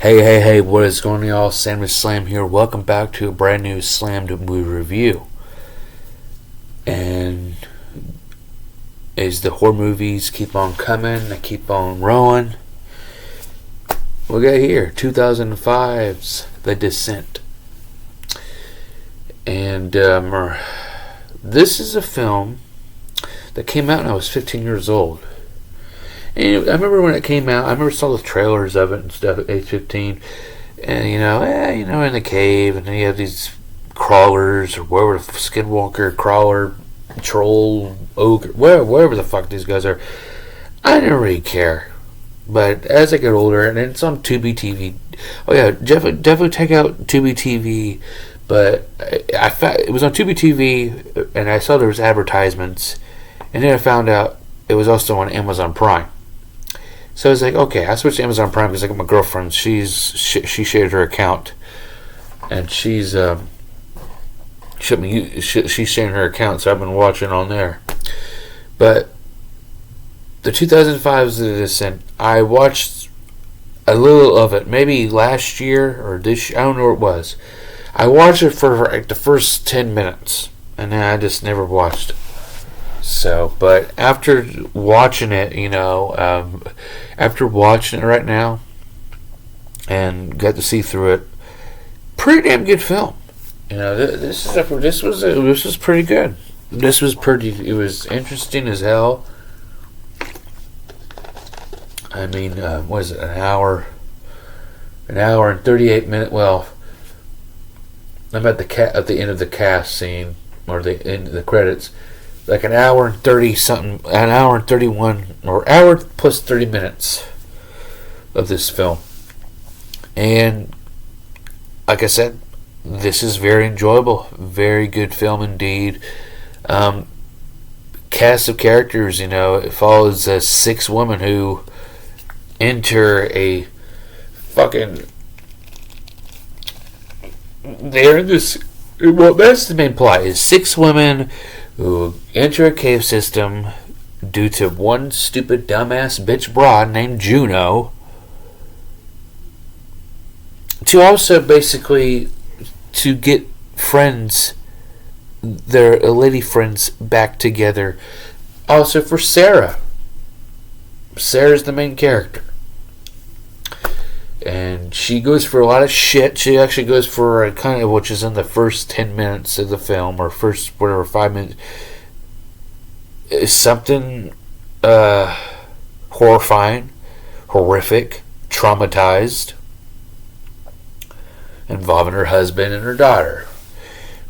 Hey, what is going on, y'all? Sam the Slam here. Welcome back to a brand new Slammed movie review. And as the horror movies keep on coming, they keep on rolling, we got here 2005's The Descent. And this is a film that came out when I was 15 years old. And I remember when it came out, I remember saw the trailers of it and stuff at age 15. And, in the cave, and then you have these crawlers, or whatever, skinwalker, crawler, troll, ogre, wherever the fuck these guys are. I didn't really care. But as I get older, and it's on Tubi TV. Oh yeah, definitely check out Tubi TV. But it was on Tubi TV, and I saw there was advertisements. And then I found out it was also on Amazon Prime. So I was like, okay, I switched to Amazon Prime because I got my girlfriend. She shared her account, and she's sharing her account, so I've been watching on there. But the 2005's The Descent, I watched a little of it, maybe last year or this. I don't know what it was. I watched it for like the first 10 minutes, and then I just never watched it. So, but after watching it, after watching it right now, and got to see through it, pretty damn good film. This was pretty good. It was interesting as hell. I mean, what is it? An hour and 38 minutes. Well, I'm at the end of the cast scene, or the end of the credits. Like an hour and 30 something, an hour and 31, or hour plus 30 minutes of this film. And like I said, this is very enjoyable, very good film indeed. Cast of characters, it follows 6 women who enter a fucking. They're in this. Well, that's the main plot. Is 6 women who enter a cave system due to one stupid dumbass bitch broad named Juno, to also basically to get friends, their lady friends, back together. Also for Sarah. Sarah's the main character. And she goes for a lot of shit. She actually goes for a kind of, which is in the first 10 minutes of the film, or first, 5 minutes. It's something horrifying, horrific, traumatized, involving her husband and her daughter.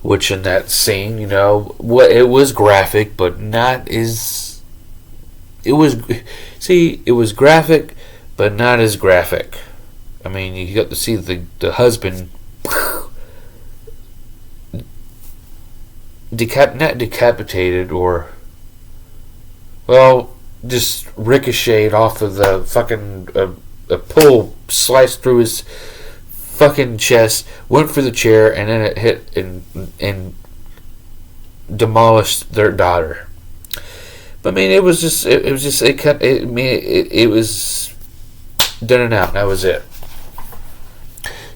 Which in that scene, it was graphic, but not as. It was graphic, but not as graphic. I mean, you got to see the husband not decapitated, or, well, just ricocheted off of the fucking a pole sliced through his fucking chest, went for the chair, and then it hit and demolished their daughter. But I mean, it was done and out. That was it.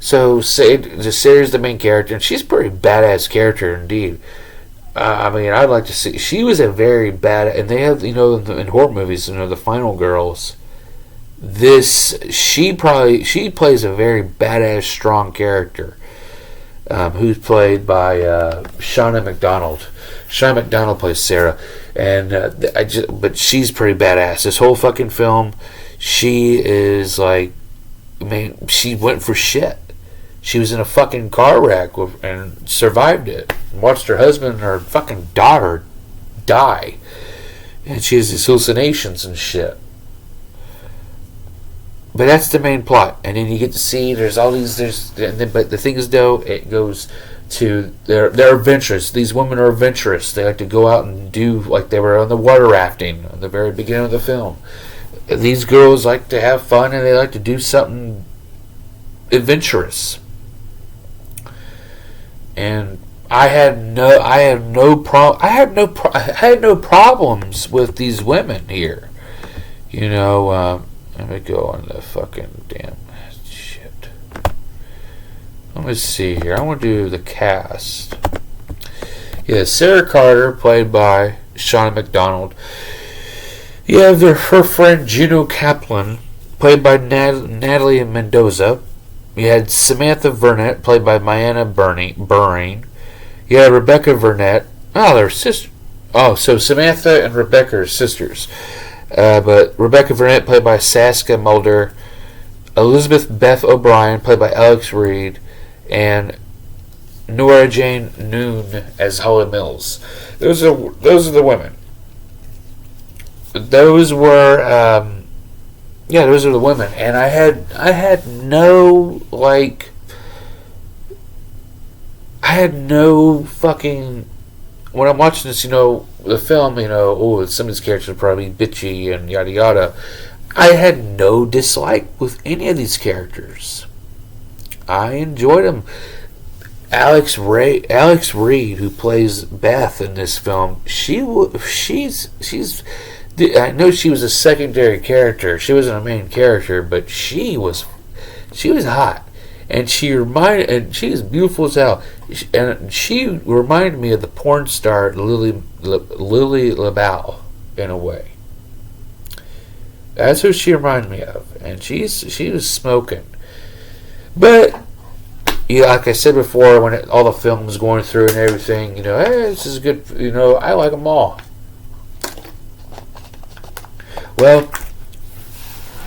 So Sarah's the main character, and she's a pretty badass character indeed. I'd like to see. She was a very bad, and they have, in horror movies, the final girls. She plays a very badass, strong character, who's played by Shauna Macdonald. Shauna Macdonald plays Sarah, and but she's pretty badass. This whole fucking film, she is like, she went for shit. She was in a fucking car wreck and survived it. Watched her husband and her fucking daughter die. And she has these hallucinations and shit. But that's the main plot. And then you get to see there's all these. But the thing is, though, it goes to they're adventurous. These women are adventurous. They like to go out and do, like they were on the water rafting at the very beginning of the film. These girls like to have fun, and they like to do something adventurous. And I had no problems with these women here. Let me go on the fucking damn shit. let's see here. I want to do the cast. Yeah, Sarah Carter, played by Shauna Macdonald. You have her friend Juno Kaplan, played by Natalie Mendoza. You had Samantha Burnett, played by Mayanna Burring. You had Rebecca Burnett. Oh, they're sisters. Oh, so Samantha and Rebecca are sisters. But Rebecca Burnett, played by Saskia Mulder. Elizabeth Beth O'Brien, played by Alex Reed. And Nora Jane Noon as Holly Mills. Those are the women. Those were those are the women, and I had no fucking, when I'm watching this, the film, some of these characters are probably bitchy and yada yada. I had no dislike with any of these characters. I enjoyed them. Alex Reed, who plays Beth in this film, she's I know she was a secondary character. She wasn't a main character, but she was hot, and she was beautiful as hell. And she reminded me of the porn star Lily LaBelle in a way. That's who she reminded me of, and she was smoking. But like I said before, when all the film was going through and everything, hey, this is good. I like them all. Well,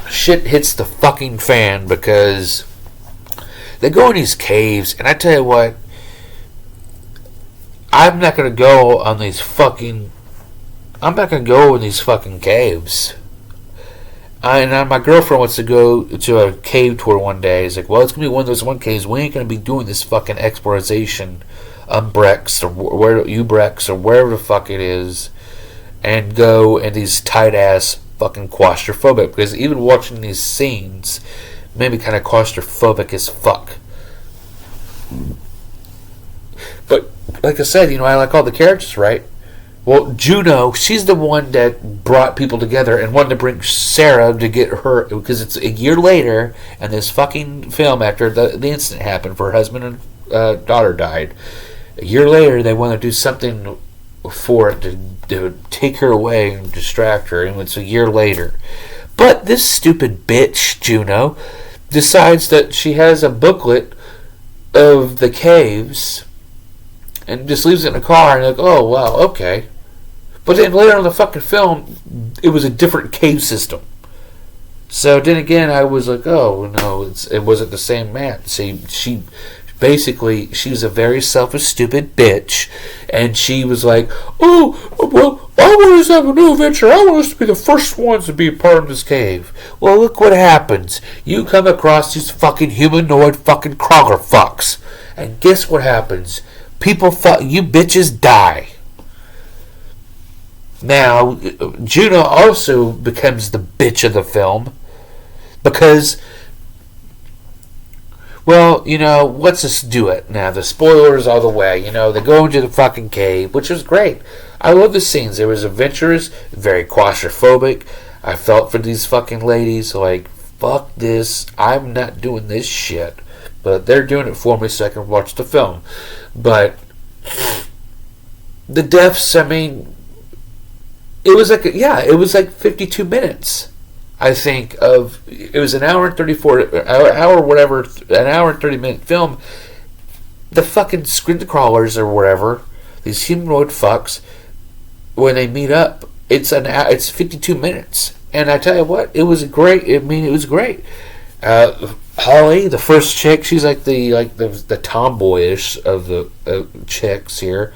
shit hits the fucking fan because they go in these caves, and I tell you what, I'm not gonna go in these fucking caves. My girlfriend wants to go to a cave tour one day. It's like, well, it's gonna be one of those caves. We ain't gonna be doing this fucking exploration, Brex or Ubrex or wherever the fuck it is, and go in these tight ass fucking claustrophobic, because even watching these scenes made me kind of claustrophobic as fuck. But like I said, I like all the characters, right? Well, Juno, she's the one that brought people together and wanted to bring Sarah to get her, because it's a year later, and this fucking film, after the incident happened, her husband and daughter died. A year later, they want to do something for it to take her away and distract her, and it's a year later. But this stupid bitch, Juno, decides that she has a booklet of the caves and just leaves it in the car, and like, oh, wow, okay. But then later in the fucking film, it was a different cave system. So then again, I was like, oh, no, it wasn't the same man. See, she was a very selfish, stupid bitch, and she was like, oh, well, I want us to have a new adventure. I want us to be the first ones to be a part of this cave. Well, look what happens. You come across these fucking humanoid fucking Kroger fucks, and guess what happens? You bitches die. Now, Juno also becomes the bitch of the film, because, well, let's just do it now. The spoilers all the way. They go into the fucking cave, which was great. I love the scenes. It was adventurous, very claustrophobic. I felt for these fucking ladies, like, fuck this. I'm not doing this shit. But they're doing it for me so I can watch the film. But the deaths, I mean, it was like 52 minutes. I think it was an hour and 30-minute film. The fucking screen crawlers or whatever, these humanoid fucks, when they meet up, it's 52 minutes. And I tell you what, it was great. I mean, it was great. Holly, the first chick, she's like the tomboyish of the chicks here.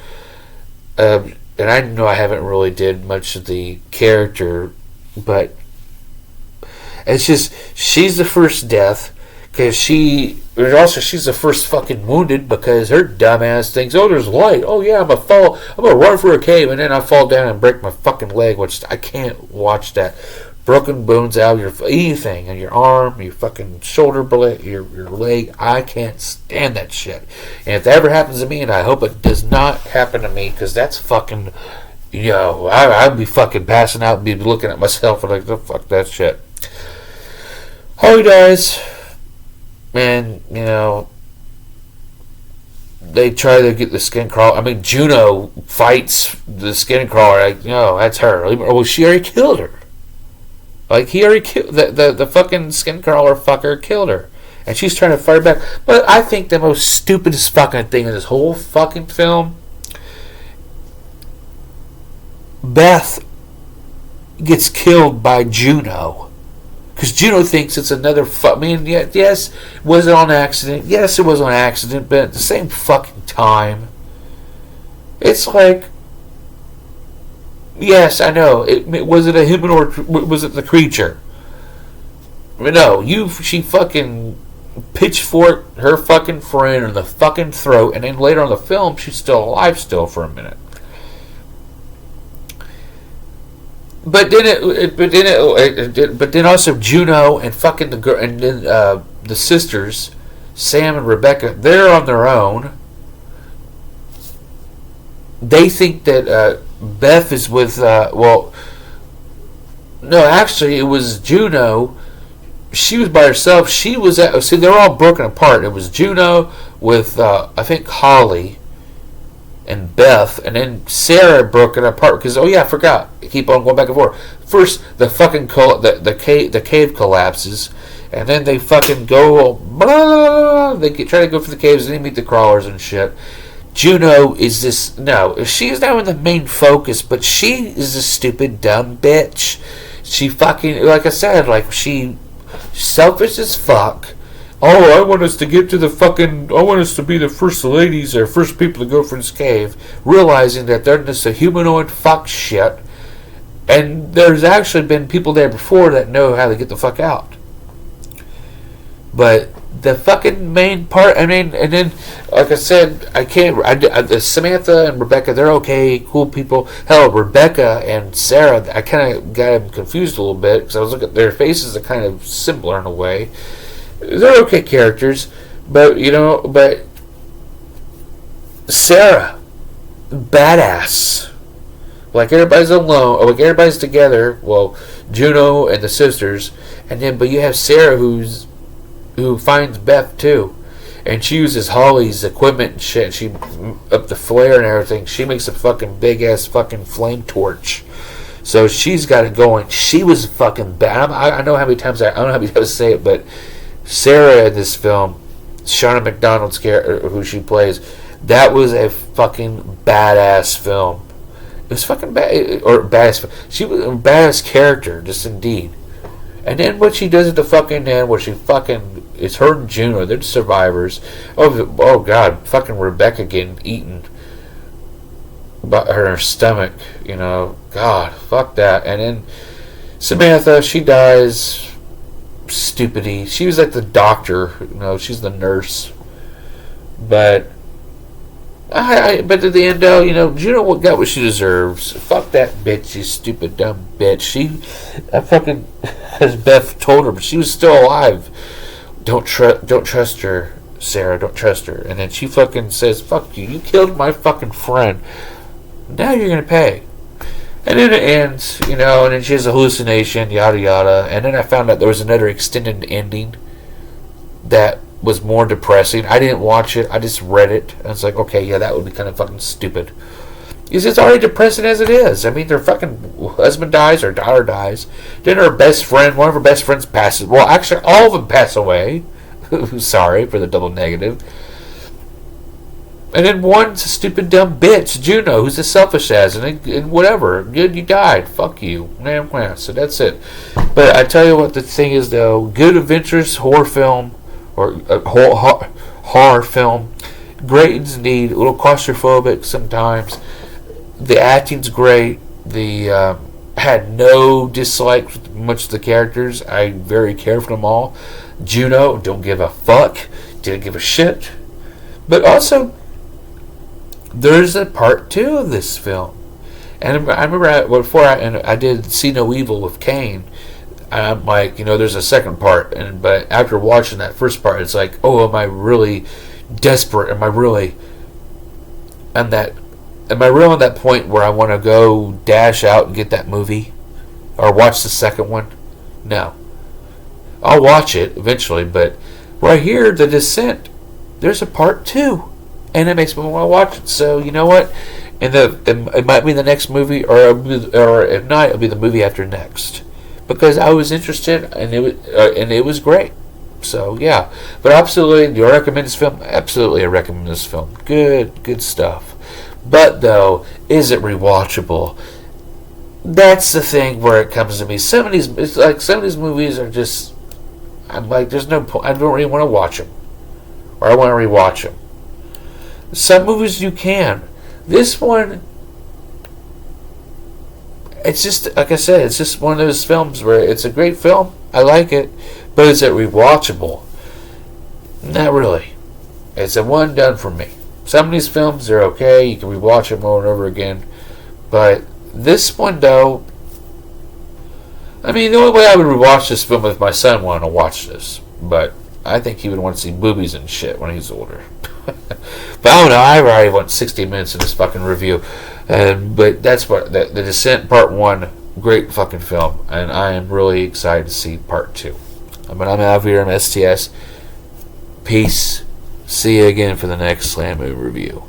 And I know I haven't really did much of the character, but it's just, she's the first death, because she's the first fucking wounded, because her dumbass thinks, oh, there's light. Oh yeah, I'm gonna run for a cave, and then I fall down and break my fucking leg, which I can't watch that. Broken bones out of your anything, and your arm, your fucking shoulder blade, your leg. I can't stand that shit. And if that ever happens to me, and I hope it does not happen to me, because that's fucking, I'd be fucking passing out and be looking at myself and like, oh, fuck that shit. Holly dies, and they try to get the skin crawler. I mean, Juno fights the skin crawler. Like, no, that's her. Well, she already killed her. Like, he already killed the fucking skin crawler fucker killed her. And she's trying to fight back. But I think the most stupidest fucking thing in this whole fucking film, Beth gets killed by Juno. Because Juno thinks it's another I mean, yes, was it on accident? Yes, it was on accident, but at the same fucking time, it's like, yes, I know. Was it a human or was it the creature? No, she fucking pitchforked her fucking friend in the fucking throat, and then later on the film, she's still alive for a minute. But then also Juno and fucking the girl, and then the sisters, Sam and Rebecca, they're on their own. They think that Beth is with no, actually it was Juno. She was by herself. She was see, they're all broken apart. It was Juno with I think Holly and Beth, and then Sarah broken apart because I forgot. Keep on going back and forth. First, the fucking the cave collapses, and then they fucking go. Blah, they try to go for the caves, and they meet the crawlers and shit. Juno is this. No, she's now in the main focus, but she is a stupid dumb bitch. She fucking, like I said, like she selfish as fuck. Oh, I want us to get to the fucking... I want us to be the first ladies or first people to go for this cave, realizing that they're just a humanoid fuck shit. And there's actually been people there before that know how to get the fuck out. But the fucking main part... I mean, and then, like I said, I can't... Samantha and Rebecca, they're okay, cool people. Hell, Rebecca and Sarah, I kind of got them confused a little bit, because I was looking at their faces are kind of similar in a way. They're okay characters, but Sarah, badass. Like everybody's alone, like everybody's together. Well, Juno and the sisters, and then but you have Sarah who finds Beth too, and she uses Holly's equipment and shit. She up the flare and everything. She makes a fucking big ass fucking flame torch. So she's got it going. She was fucking bad. I know how many times I don't know how many times to say it, but Sarah in this film, Shauna Macdonald's character, who she plays, that was a fucking badass film. It was fucking bad, or badass. She was a badass character, just indeed. And then what she does at the fucking end, where she fucking, it's her and Juno, they're the survivors. Oh God, fucking Rebecca getting eaten by her stomach, God, fuck that. And then Samantha, she dies. Stupidity. She was like the doctor, she's the nurse. But but at the end though, Juno got what she deserves. Fuck that bitch, you stupid dumb bitch. I fucking, as Beth told her, but she was still alive. Don't trust her, Sarah, don't trust her. And then she fucking says, fuck you killed my fucking friend. Now you're gonna pay. And then it ends, and then she has a hallucination, yada yada. And then I found out there was another extended ending that was more depressing. I didn't watch it, I just read it. And it's like, okay, yeah, that would be kind of fucking stupid. It's already depressing as it is. I mean, their fucking husband dies, her daughter dies. Then her best friend, one of her best friends passes. Well, actually, all of them pass away. Sorry for the double negative. And then one's a stupid dumb bitch, Juno, who's as selfish as, and whatever. Good, you died. Fuck you. So that's it. But I tell you what the thing is, though. Good adventurous horror film, or horror film. Great indeed. A little claustrophobic sometimes. The acting's great. I had no dislike with much of the characters. I very cared for them all. Juno, don't give a fuck. Didn't give a shit. But also, there's a part 2 of this film. And I remember before I did See No Evil with Kane, I'm like, there's a second part. But after watching that first part, it's like, oh, am I really desperate? Am I really at that point where I want to go dash out and get that movie? Or watch the second one? No. I'll watch it eventually, but right here, The Descent, there's a part 2. and it makes me want to watch it. So you know what? It might be the next movie, or if not, it'll be the movie after next, because I was interested and it was great. So yeah, but absolutely, do I recommend this film? Absolutely, I recommend this film. Good stuff. But though, is it rewatchable? That's the thing where it comes to me. Some of these movies are just, I'm like, there's no point. I don't really want to watch them, or I want to rewatch them. Some movies you can. This one, it's just, like I said, it's just one of those films where it's a great film. I like it, but is it rewatchable? Not really. It's a one done for me. Some of these films are okay. You can rewatch them over and over again, but this one, though, I mean, the only way I would rewatch this film if my son wanted to watch this, but I think he would want to see boobies and shit when he's older. But I don't know, I already went 60 minutes in this fucking review. But that's what, The Descent Part 1, great fucking film, and I am really excited to see Part 2. I'm out here, I'm STS. Peace. See you again for the next Slam Movie review.